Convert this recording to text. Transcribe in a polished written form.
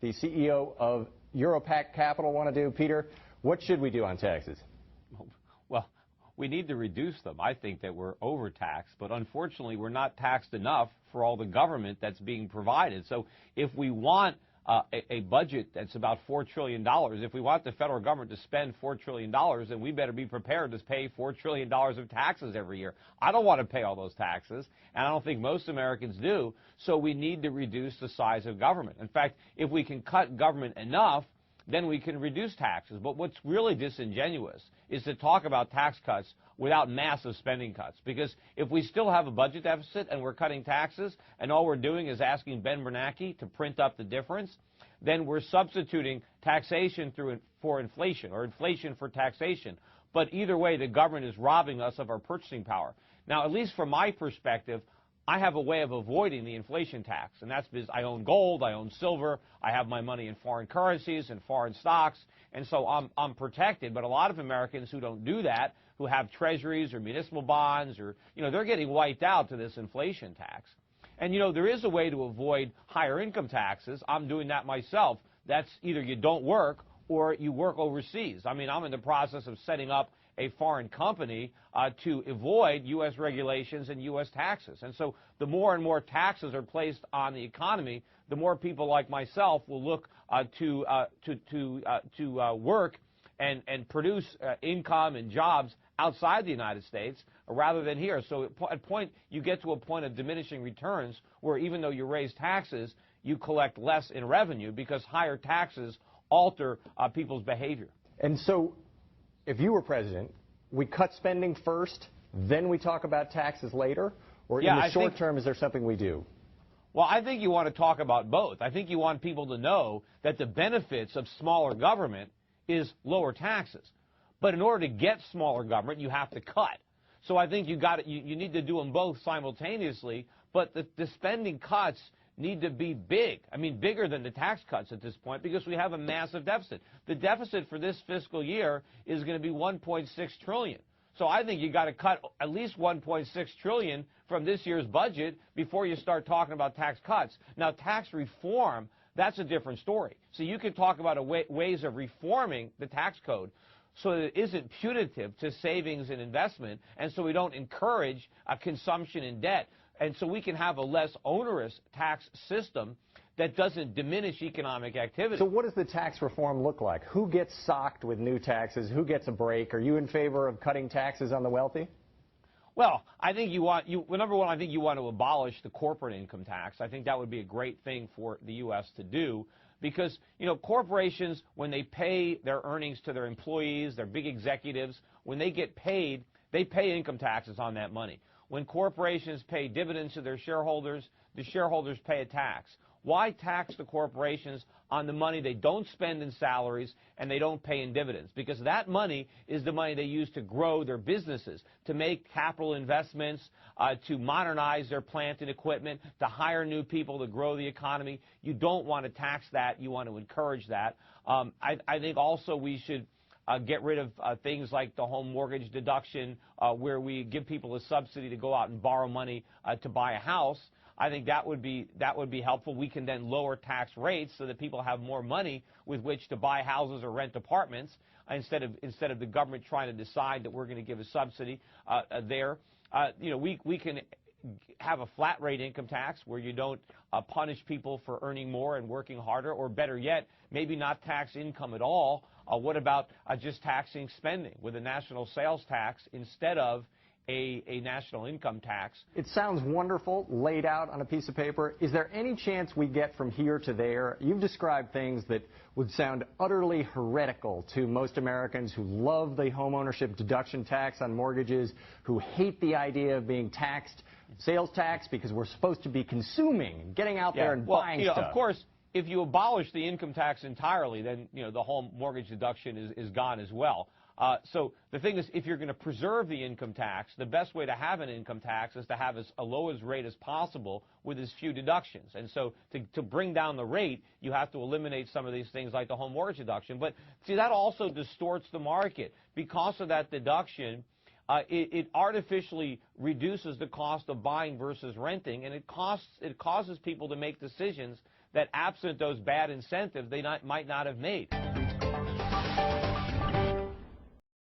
the CEO of Europac Capital, want to do. Peter, what should we do on taxes? Well, we need to reduce them. I think that we're overtaxed, but unfortunately we're not taxed enough for all the government that's being provided. So if we want a budget that's about $4 trillion, if we want the federal government to spend $4 trillion, then we better be prepared to pay $4 trillion of taxes every year. I don't want to pay all those taxes, and I don't think most Americans do, so we need to reduce the size of government. In fact, if we can cut government enough, then we can reduce taxes. But what's really disingenuous is to talk about tax cuts without massive spending cuts. Because if we still have a budget deficit and we're cutting taxes and all we're doing is asking Ben Bernanke to print up the difference, then we're substituting taxation for inflation or inflation for taxation. But either way, the government is robbing us of our purchasing power. Now, at least from my perspective, I have a way of avoiding the inflation tax, and that's because I own gold, I own silver, I have my money in foreign currencies and foreign stocks, and so I'm protected. But a lot of Americans who don't do that, who have treasuries or municipal bonds, or, they're getting wiped out to this inflation tax. And, there is a way to avoid higher income taxes. I'm doing that myself. That's either you don't work or you work overseas. I mean, I'm in the process of setting up a foreign company to avoid U.S. regulations and U.S. taxes. And so the more and more taxes are placed on the economy, the more people like myself will look to work and produce income and jobs outside the United States rather than here. So you get to a point of diminishing returns where even though you raise taxes, you collect less in revenue because higher taxes alter people's behavior. And so if you were president, we cut spending first, then we talk about taxes later? Or in the short term, is there something we do? Well, I think you want to talk about both. I think you want people to know that the benefits of smaller government is lower taxes. But in order to get smaller government, you have to cut. So I think you need to do them both simultaneously, but the spending cuts need to be big. I mean, bigger than the tax cuts at this point because we have a massive deficit. The deficit for this fiscal year is going to be $1.6 trillion. So I think you got to cut at least $1.6 trillion from this year's budget before you start talking about tax cuts. Now, tax reform, that's a different story. So you can talk about ways of reforming the tax code so that it isn't punitive to savings and investment, and so we don't encourage consumption and debt. And so we can have a less onerous tax system that doesn't diminish economic activity. So what does the tax reform look like? Who gets socked with new taxes? Who gets a break? Are you in favor of cutting taxes on the wealthy? Well, I think number one, I think you want to abolish the corporate income tax. I think that would be a great thing for the U.S. to do because, corporations, when they pay their earnings to their employees, their big executives, when they get paid, they pay income taxes on that money. When corporations pay dividends to their shareholders, the shareholders pay a tax. Why tax the corporations on the money they don't spend in salaries and they don't pay in dividends? Because that money is the money they use to grow their businesses, to make capital investments, to modernize their plant and equipment, to hire new people to grow the economy. You don't want to tax that. You want to encourage that. I think also we should get rid of things like the home mortgage deduction, where we give people a subsidy to go out and borrow money to buy a house. I think that would be helpful. We can then lower tax rates so that people have more money with which to buy houses or rent apartments instead of the government trying to decide that we're going to give a subsidy there. We can have a flat rate income tax where you don't punish people for earning more and working harder, or better yet, maybe not tax income at all. What about just taxing spending with a national sales tax instead of a national income tax? It sounds wonderful, laid out on a piece of paper. Is there any chance we get from here to there? You've described things that would sound utterly heretical to most Americans who love the homeownership deduction tax on mortgages, who hate the idea of being taxed, sales tax, because we're supposed to be consuming, getting out there and buying stuff. Of course, if you abolish the income tax entirely, then the home mortgage deduction is gone as well. So the thing is, if you're going to preserve the income tax, the best way to have an income tax is to have as a low rate as possible with as few deductions. And so to bring down the rate, you have to eliminate some of these things like the home mortgage deduction. But see, that also distorts the market. Because of that deduction, it artificially reduces the cost of buying versus renting, and it causes people to make decisions that absent those bad incentives, they might not have made.